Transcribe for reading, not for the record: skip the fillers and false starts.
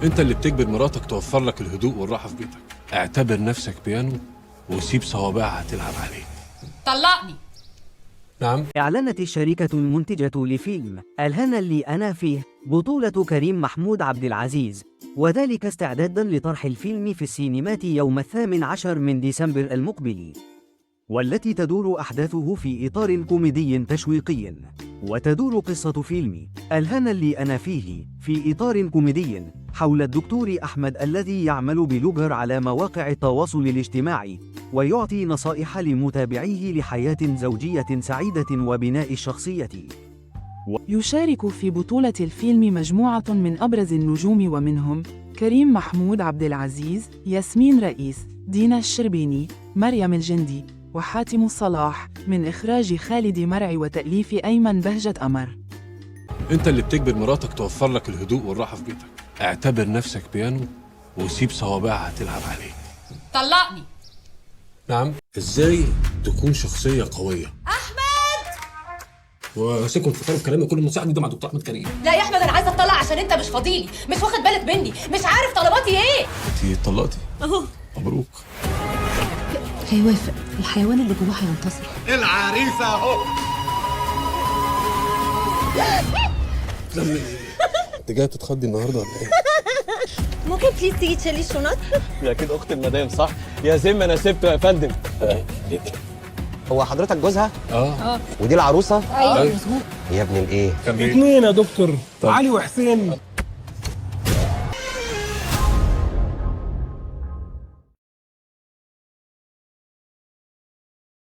انت اللي بتجبر مراتك توفر لك الهدوء والراحه في بيتك. اعتبر نفسك بيانو وسيب صوابعها تلعب عليه. طلقني. نعم. أعلنت الشركة المنتجة لفيلم الهنا اللي أنا فيه بطولة كريم محمود عبد العزيز، وذلك استعدادا لطرح الفيلم في السينمات يوم 18 من ديسمبر المقبل، والتي تدور أحداثه في إطار كوميدي تشويقي. وتدور قصة فيلم الهنا اللي أنا فيه في إطار كوميدي حول الدكتور أحمد الذي يعمل بلوجر على مواقع التواصل الاجتماعي، ويعطي نصائح لمتابعيه لحياة زوجية سعيدة وبناء الشخصية. يشارك في بطولة الفيلم مجموعة من أبرز النجوم، ومنهم كريم محمود عبد العزيز، ياسمين رئيس، دينا الشربيني، مريم الجندي، وحاتم صلاح، من إخراج خالد مرعي وتأليف أيمن بهجة أمر. انت اللي بتجبر مراتك توفر لك الهدوء والراحه في بيتك. اعتبر نفسك بيانو وسيب صوابعها تلعب عليه. طلقني. نعم. ازاي تكون شخصيه قويه؟ وسيبكم تفكروا كلامي كل مساعد ده مع دكتور احمد كريم. لا يا احمد، انا عايزه اتطلق عشان انت مش فاضيلي، مش واخد بالك مني، مش عارف طلباتي ايه. انت اتطلقتي؟ اهو. مبروك. هيوافق، الحيوان اللي جواه هينتصر. العريس اهو. انت جاي تتخضي النهارده ولا ايه؟ ممكن بليز تيجي تشيلي الشنط؟ دي اكيد اخت المدام صح؟ يا زلمه انا سبته يا فندم. هو حضرتك جوزها؟ اه. ودي العروسه؟ ايوه مظبوط. يا ابن الايه؟ اتنين يا دكتور، علي وحسين.